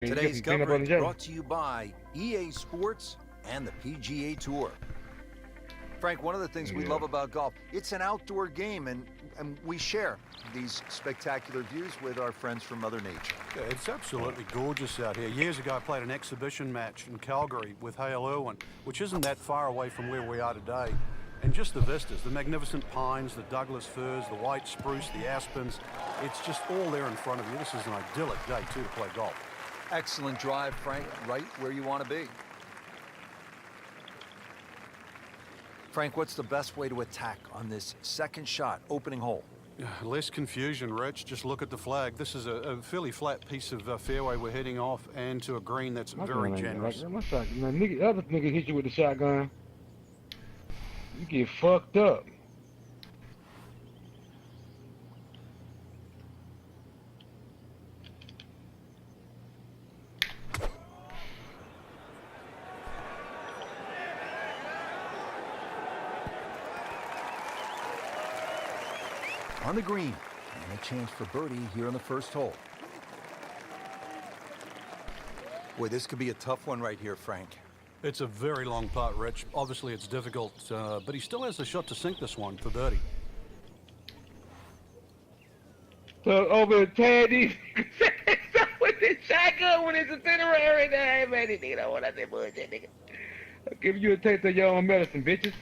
Today's coverage brought to you by EA Sports and the PGA Tour. Frank, one of the things we love about golf, it's an outdoor game, and we share these spectacular views with our friends from Mother Nature. Yeah, it's absolutely gorgeous out here. Years ago, I played an exhibition match in Calgary with Hale Irwin, which isn't that far away from where we are today. And just the vistas, the magnificent pines, the Douglas firs, the white spruce, the aspens, it's just all there in front of you. This is an idyllic day, too, to play golf. Excellent drive, Frank, right where you want to be. Frank, what's the best way to attack on this second shot, opening hole? Less confusion, Rich. Just look at the flag. This is a fairly flat piece of fairway we're heading off, and to a green that's very generous. Other nigga hit you with the shotgun. You get fucked up. On the green, and a chance for birdie here on the first hole. Boy, this could be a tough one right here, Frank. It's a very long putt, Rich. Obviously, it's difficult, but he still has a shot to sink this one for birdie. So over Teddy with the shotgun when it's a itinerary there, man. Nigga don't want that bullshit, nigga. I'll give you a taste of your own medicine, bitches.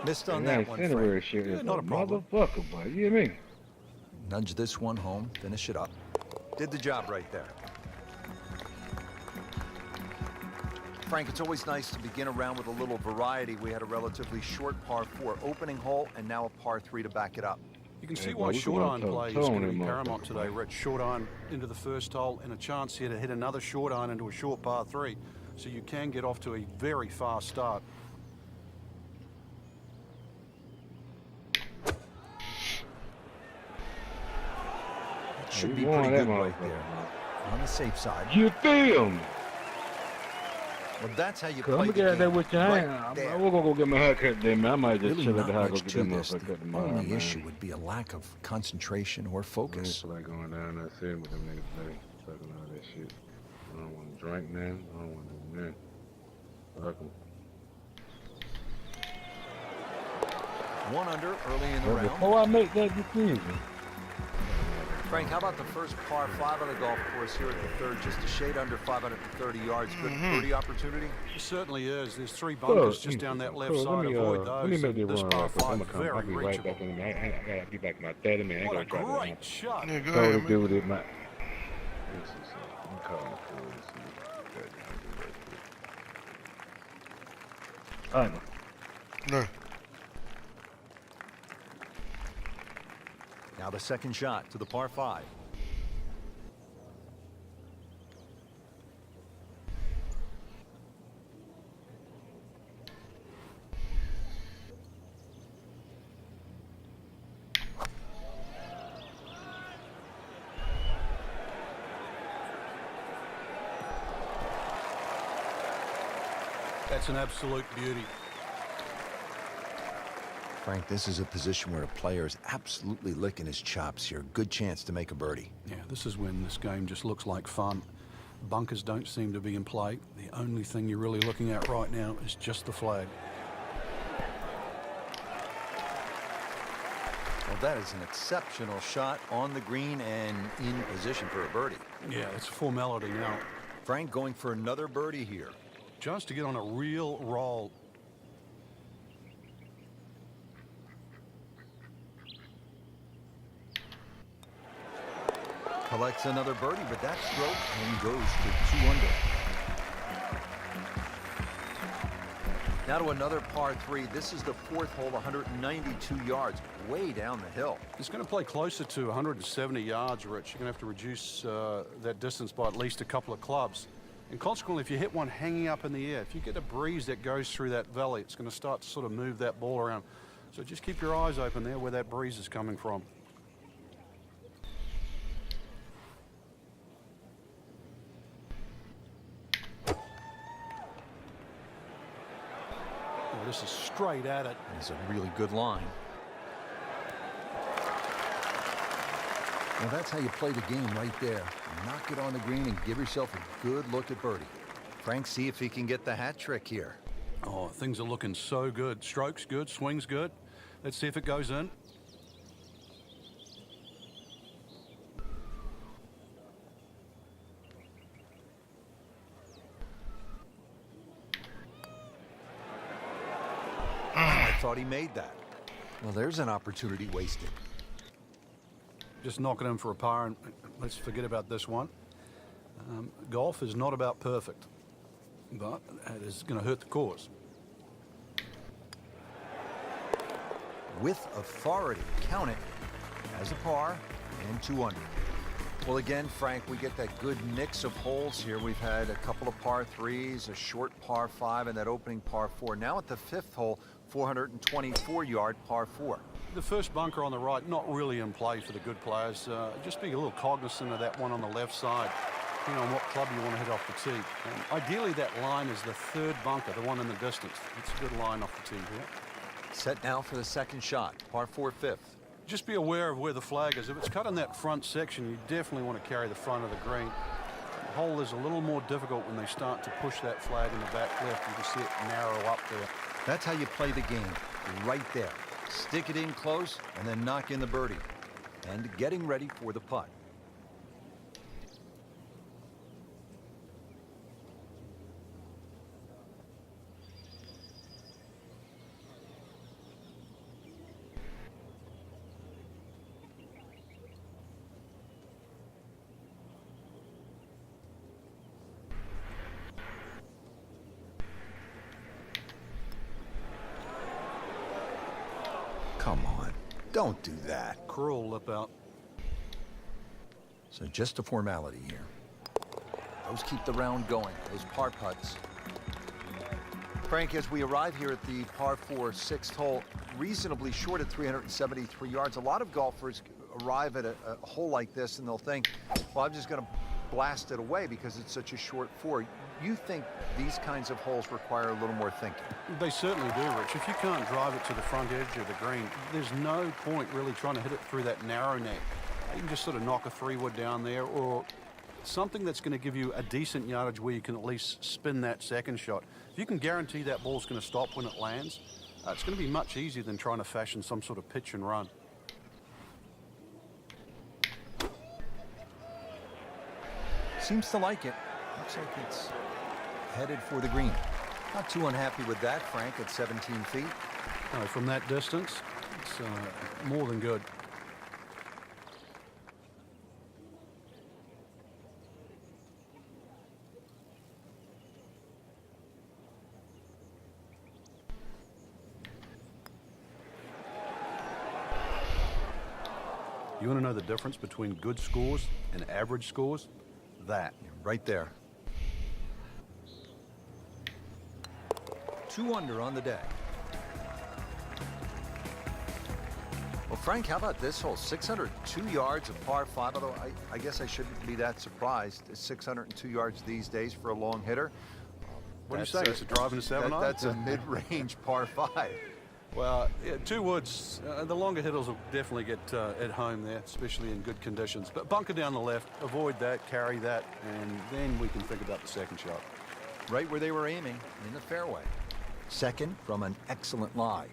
Missed on that one, Frank. Shit Yeah, not a problem. Motherfucker, boy. You hear me? Nudge this one home, finish it up. Did the job right there. Frank, it's always nice to begin around with a little variety. We had a relatively short par 4 opening hole, and now a par 3 to back it up. You can see why short iron play is going to be paramount today, Rich. Short iron into the first hole, and a chance here to hit another short iron into a short par 3, so you can get off to a very fast start. Should be pretty good right there. On the safe side. You feel me? Well, that's how you play I'm the gonna get that game. with your hand. I'm gonna go get my hair cut then, man. I might just Really chill at not the house, go much get to that this. motherfucker cut The tomorrow, only man. issue would be a lack of concentration or I focus. ain't feel like going down there sitting with them niggas today, talking all that shit. I don't want to drink, man. I don't want to do nothing. Fuck 'em. 1 under early in the But round. before I make that decision, Frank, how about the first par 5 on the golf course here at the third, just a shade under 530 yards. Good birdie opportunity? It certainly is. There's 3 bunkers just down that left side. Avoid let me those. make And this this run par right quick. 5 I'll very be right back reachable. in a minute. I gotta be back in my 30 minutes. What a great shot. Yeah, go So ahead, to man. do with it, man. I'm calling the police. All right, man. No. Now the second shot to the par 5. That's an absolute beauty. Frank, this is a position where a player is absolutely licking his chops here. Good chance to make a birdie. Yeah, this is when this game just looks like fun. Bunkers don't seem to be in play. The only thing you're really looking at right now is just the flag. Well, that is an exceptional shot on the green and in position for a birdie. Yeah, it's a formality now. Frank going for another birdie here. Just to get on a real roll. Collects another birdie, but that stroke and goes to 2 under. Now to another par 3. This is the 4th hole, 192 yards, way down the hill. It's going to play closer to 170 yards, Rich. You're going to have to reduce that distance by at least a couple of clubs. And consequently, if you hit one hanging up in the air, if you get a breeze that goes through that valley, it's going to start to sort of move that ball around. So just keep your eyes open there where that breeze is coming from. This is straight at it. It's a really good line. Well, that's how you play the game right there. Knock it on the green and give yourself a good look at birdie. Frank, see if he can get the hat trick here. Oh, things are looking so good. Strokes good, swings good. Let's see if it goes in. I thought he made that. Well, there's an opportunity wasted. Just knock it in for a par, and let's forget about this one. Golf is not about perfect, but it is going to hurt the cause. With authority, count it as a par and 2 under. Well, again, Frank, we get that good mix of holes here. We've had a couple of par 3s, a short par 5, and that opening par 4. Now at the 5th hole, 424-yard par 4. The first bunker on the right, not really in play for the good players. Just be a little cognizant of that one on the left side, depending on what club you want to hit off the tee. And ideally, that line is the 3rd bunker, the one in the distance. It's a good line off the tee here. Set now for the 2nd shot, par 4 5th. Just be aware of where the flag is. If it's cut in that front section, you definitely want to carry the front of the green. The hole is a little more difficult when they start to push that flag in the back left. You can see it narrow up there. That's how you play the game, right there. Stick it in close and then knock in the birdie. And getting ready for the putt. Come on, don't do that. Cruel lip out. So just a formality here. Those keep the round going, those par putts. Frank, as we arrive here at the par 4 6th hole, reasonably short at 373 yards, a lot of golfers arrive at a hole like this and they'll think, well, I'm just going to blast it away because it's such a short 4. You think these kinds of holes require a little more thinking? They certainly do, Rich. If you can't drive it to the front edge of the green, there's no point really trying to hit it through that narrow neck. You can just sort of knock a 3-wood down there, or something that's going to give you a decent yardage where you can at least spin that second shot. If you can guarantee that ball's going to stop when it lands, it's going to be much easier than trying to fashion some sort of pitch and run. Seems to like it. Looks like it's headed for the green. Not too unhappy with that, Frank, at 17 feet. From that distance, it's more than good. You want to know the difference between good scores and average scores? That. Right there. 2 under on the day. Well, Frank, how about this hole? 602 yards of par 5, although I guess I shouldn't be that surprised. It's 602 yards these days for a long hitter. What do you say? It's a drive and a 7-iron? That's a mid-range par 5. Well, yeah, 2 woods. The longer hitters will definitely get at home there, especially in good conditions. But bunker down the left, avoid that, carry that, and then we can think about the second shot. Right where they were aiming, in the fairway. Second from an excellent lie.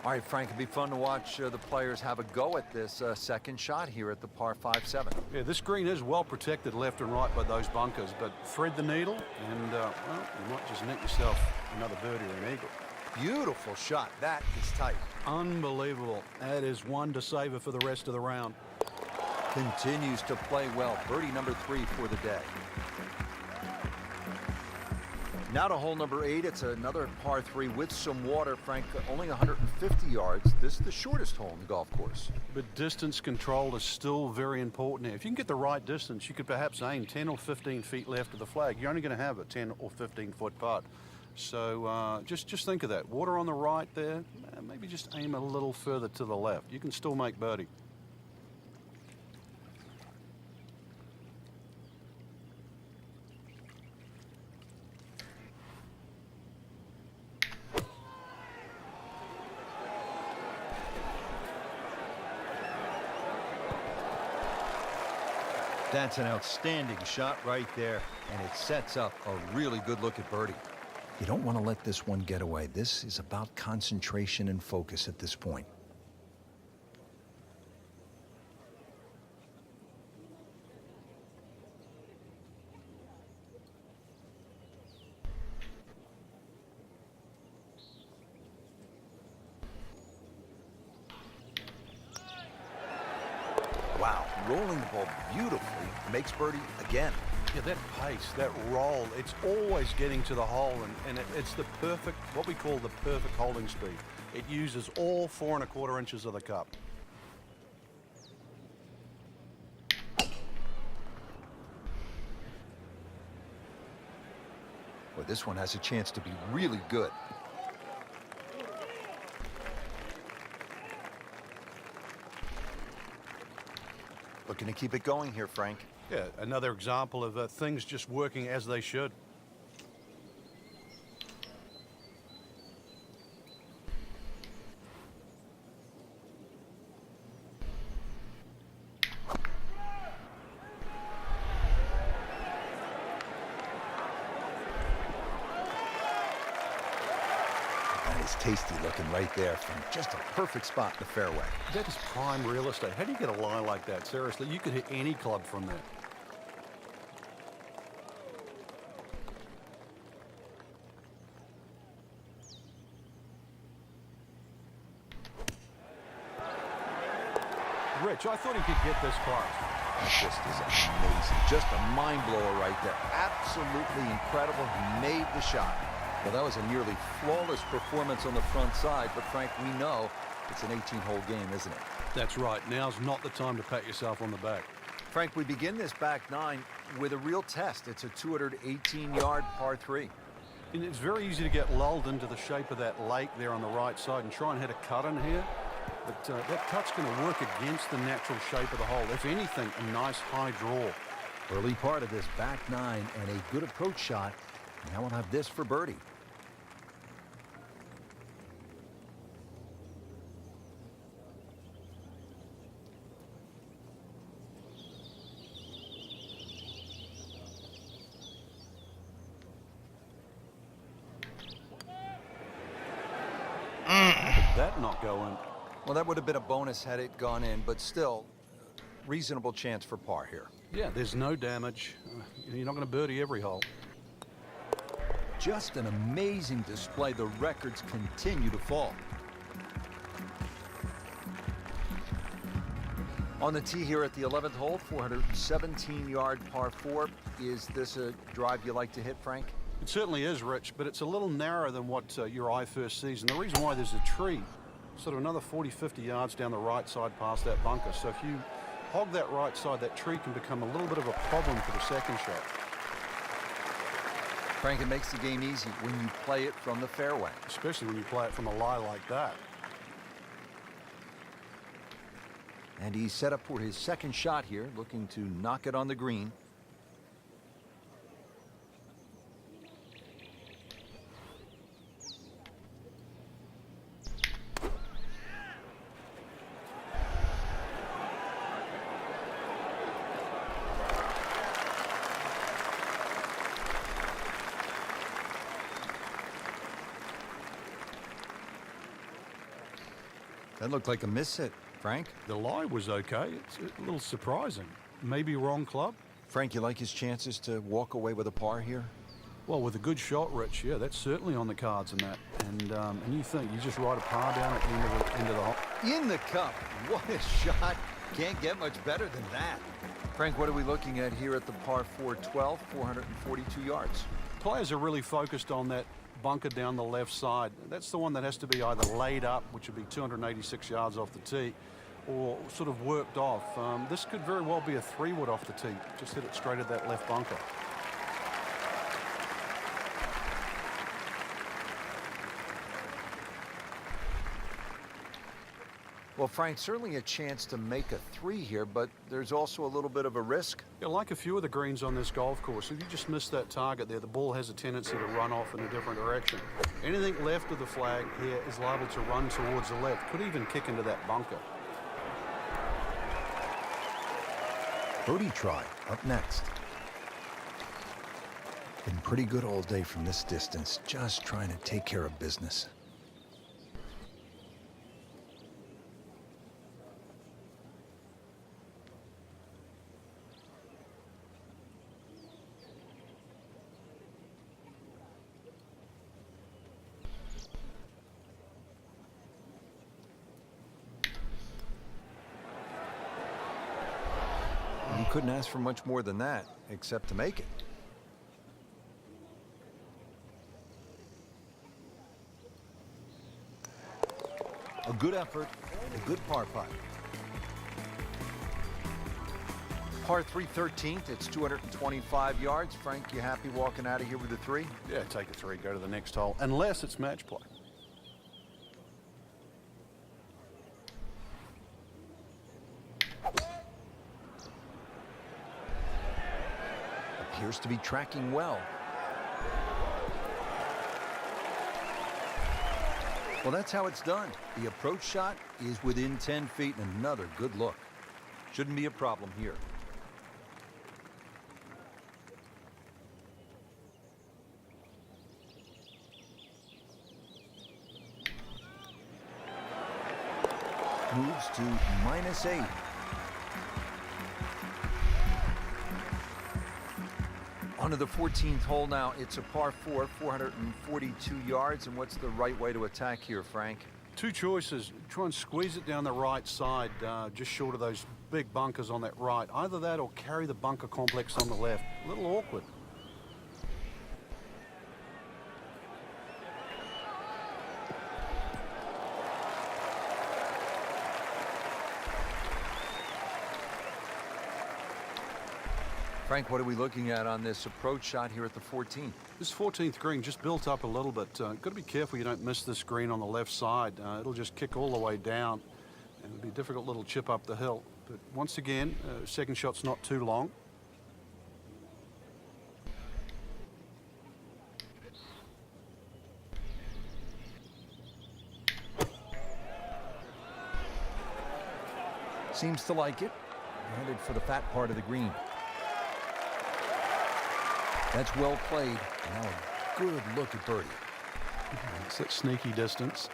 All right, Frank, it'd be fun to watch the players have a go at this second shot here at the par 5-7. Yeah, this green is well protected left and right by those bunkers, but thread the needle and, well, you might just nick yourself another birdie or an eagle. Beautiful shot. That is tight. Unbelievable. That is one to savor for the rest of the round. Continues to play well. Birdie number 3 for the day. Now to hole number 8. It's another par 3 with some water. Frank, only 150 yards. This is the shortest hole in the golf course. But distance control is still very important here. If you can get the right distance, you could perhaps aim 10 or 15 feet left of the flag. You're only going to have a 10 or 15 foot putt. So just think of that. Water on the right there. Maybe just aim a little further to the left. You can still make birdie. That's an outstanding shot right there, and it sets up a really good look at birdie. You don't want to let this one get away. This is about concentration and focus at this point. Wow, rolling the ball beautifully, makes birdie again. Yeah, that pace, that roll, it's always getting to the hole, and it's the perfect, what we call the perfect holding speed. It uses all 4 1/4 inches of the cup. Well, this one has a chance to be really good. Looking to keep it going here, Frank. Yeah, another example of things just working as they should. That is tasty looking right there from just a perfect spot in the fairway. That is prime real estate. How do you get a lie like that? Seriously, you could hit any club from there. Rich, I thought he could get this close. That just is amazing. Just a mind blower right there. Absolutely incredible. He made the shot. Well, that was a nearly flawless performance on the front side, but Frank, we know it's an 18-hole game, isn't it? That's right. Now's not the time to pat yourself on the back. Frank, we begin this back 9 with a real test. It's a 218-yard par 3. And it's very easy to get lulled into the shape of that lake there on the right side and try and hit a cut in here. But that cut's going to work against the natural shape of the hole. If anything, a nice high draw. Early part of this back 9 and a good approach shot. Now we'll have this for birdie. That not go in. Well, that would have been a bonus had it gone in, but still, reasonable chance for par here. Yeah, there's no damage. You're not going to birdie every hole. Just an amazing display. The records continue to fall. On the tee here at the 11th hole, 417-yard par 4. Is this a drive you like to hit, Frank? It certainly is, Rich, but it's a little narrower than what your eye first sees. And the reason why, there's a tree sort of another 40, 50 yards down the right side past that bunker. So if you hog that right side, that tree can become a little bit of a problem for the second shot. Frank, it makes the game easy when you play it from the fairway. Especially when you play it from a lie like that. And he's set up for his second shot here, looking to knock it on the green. That looked like a miss hit, Frank. The lie was okay. It's a little surprising. Maybe wrong club. Frank, you like his chances to walk away with a par here? Well, with a good shot, Rich, yeah, that's certainly on the cards in that. And you think you just ride a par down at the end of the hole. In the cup. What a shot. Can't get much better than that. Frank, what are we looking at here at the par 4 12, 442 yards? Players are really focused on that bunker down the left side. That's the one that has to be either laid up, which would be 286 yards off the tee, or sort of worked off. This could very well be a 3-wood off the tee. Just hit it straight at that left bunker. Well, Frank, certainly a chance to make a 3 here, but there's also a little bit of a risk. Yeah, like a few of the greens on this golf course, if you just miss that target there, the ball has a tendency to run off in a different direction. Anything left of the flag here is liable to run towards the left, could even kick into that bunker. Birdie try up next. Been pretty good all day from this distance, just trying to take care of business. You couldn't ask for much more than that, except to make it. A good effort, a good par putt. Par 3 13th, it's 225 yards. Frank, you happy walking out of here with a 3? Yeah, take a 3, go to the next hole, unless it's match play. Appears to be tracking well. Well, that's how it's done. The approach shot is within 10 feet and another good look. Shouldn't be a problem here. Moves to -8. On to the 14th hole now. It's a par 4, 442 yards. And what's the right way to attack here, Frank? Two choices. Try and squeeze it down the right side, just short of those big bunkers on that right. Either that or carry the bunker complex on the left. A little awkward. Frank, what are we looking at on this approach shot here at the 14th? This 14th green just built up a little bit. Got to be careful you don't miss this green on the left side. It'll just kick all the way down, and it'll be a difficult little chip up the hill. But once again, second shot's not too long. Seems to like it. Headed for the fat part of the green. That's well played. Now a good look at birdie. It's that sneaky distance.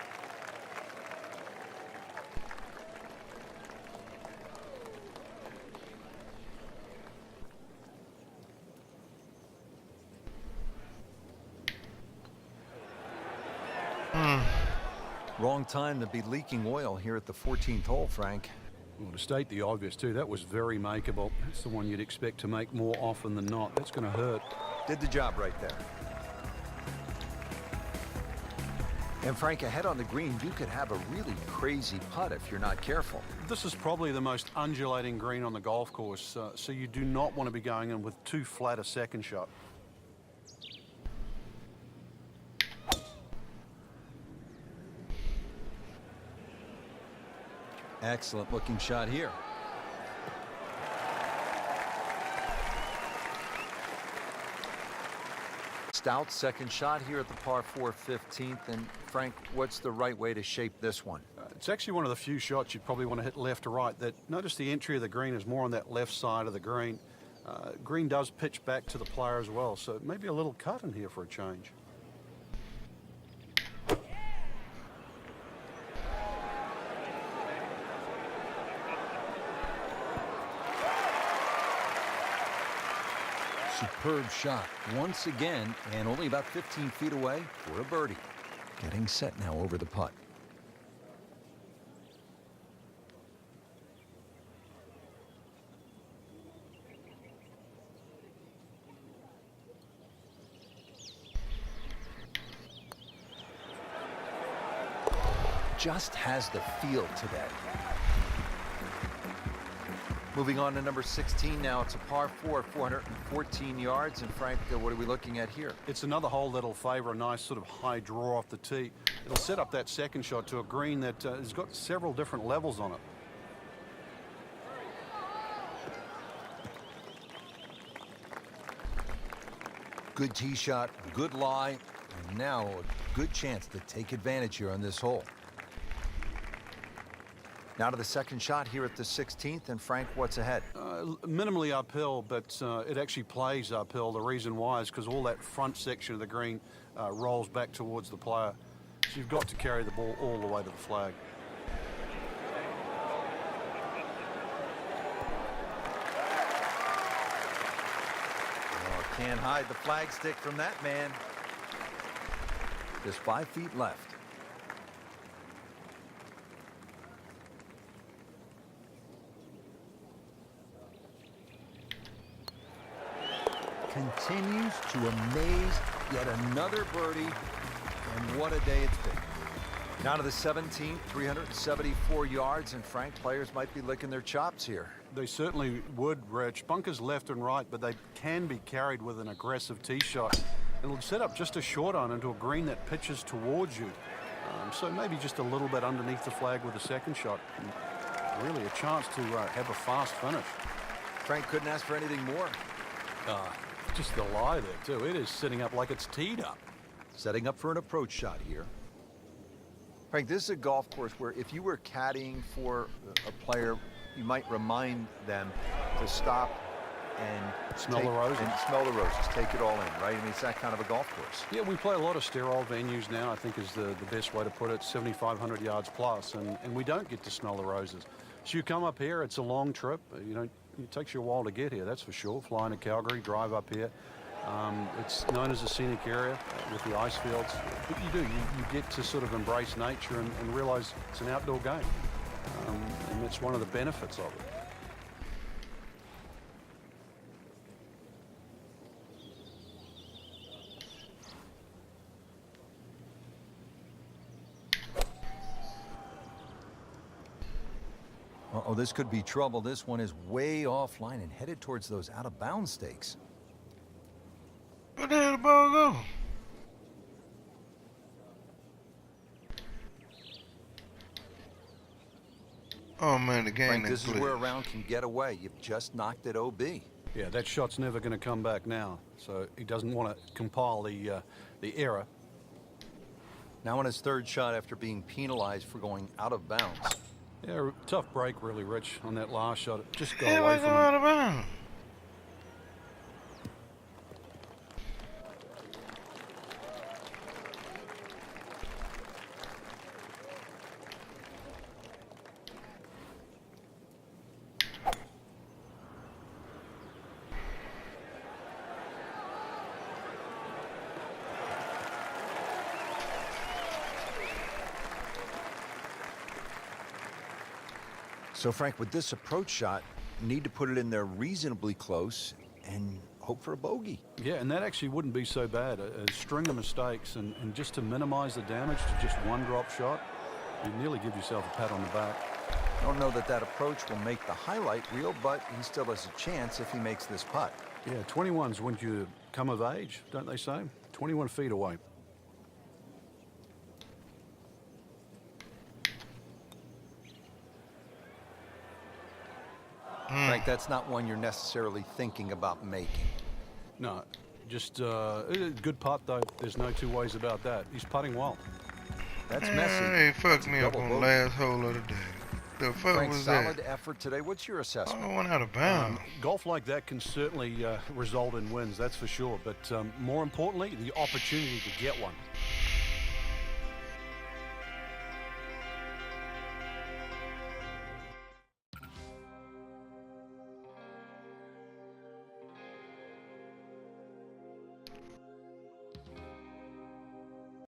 Wrong time to be leaking oil here at the 14th hole, Frank. Well, to state the obvious, too, that was very makeable. That's the one you'd expect to make more often than not. That's going to hurt. Did the job right there. And Frank, ahead on the green, you could have a really crazy putt if you're not careful. This is probably the most undulating green on the golf course, so you do not want to be going in with too flat a second shot. Excellent looking shot here. Stout second shot here at the par 4 15th. And Frank, what's the right way to shape this one? It's actually one of the few shots you'd probably want to hit left or right. Notice the entry of the green is more on that left side of the green. Green does pitch back to the player as well, so maybe a little cut in here for a change. Superb shot once again, and only about 15 feet away for a birdie. Getting set now over the putt. just has the feel today. Moving on to number 16 now. It's a par 4, 414 yards. And Frank, what are we looking at here? It's another hole that'll favor a nice sort of high draw off the tee. It'll set up that second shot to a green that has got several different levels on it. Good tee shot, good lie, and now a good chance to take advantage here on this hole. Now to the second shot here at the 16th, and Frank, what's ahead? Minimally uphill, but it actually plays uphill. The reason why is because all that front section of the green rolls back towards the player. So you've got to carry the ball all the way to the flag. Oh, can't hide the flag stick from that man. Just 5 feet left. Continues to amaze. Yet another birdie, and what a day it's been. Now to the 17th, 374 yards, and Frank, players might be licking their chops here. They certainly would, Rich. Bunkers left and right, but they can be carried with an aggressive tee shot. It'll set up just a short iron into a green that pitches towards you. So maybe just a little bit underneath the flag with a second shot. And really a chance to have a fast finish. Frank couldn't ask for anything more. Just the lie there, too. It is sitting up like it's teed up. Setting up for an approach shot here. Frank, this is a golf course where if you were caddying for a player, you might remind them to stop and smell the roses. And smell the roses, take it all in, right? I mean, it's that kind of a golf course. Yeah, we play a lot of sterile venues now, I think is the best way to put it, 7,500 yards plus, and we don't get to smell the roses. So you come up here, it's a long trip. It takes you a while to get here, that's for sure. Flying to Calgary, drive up here. It's known as a scenic area with the ice fields. But you get to sort of embrace nature and realize it's an outdoor game. And that's one of the benefits of it. Uh-oh, this could be trouble. This one is way offline and headed towards those out-of-bounds stakes. Where the hell the ball go? Oh man, the game Frank, this is where a round can get away. You've just knocked it OB. Yeah, that shot's never going to come back now. So he doesn't want to compile the error. Now on his third shot after being penalized for going out of bounds. Yeah, tough break really, Rich, on that last shot. Just go Hey, away from out him. of bounds? So, Frank, with this approach shot, you need to put it in there reasonably close and hope for a bogey. Yeah, and that actually wouldn't be so bad. A string of mistakes, and just to minimize the damage to just one drop shot, you nearly give yourself a pat on the back. I don't know that that approach will make the highlight reel, but he still has a chance if he makes this putt. Yeah, 21's when you come of age, don't they say? 21 feet away. Frank, that's not one you're necessarily thinking about making. No, just good putt, though. There's no two ways about that. He's putting well. That's messy. Hey, fucked me up Double on the bogey. last hole of the day. The fuck Frank, was solid that? effort today. What's your assessment? I went out of bounds. Golf like that can certainly result in wins, that's for sure. But more importantly, the opportunity to get one.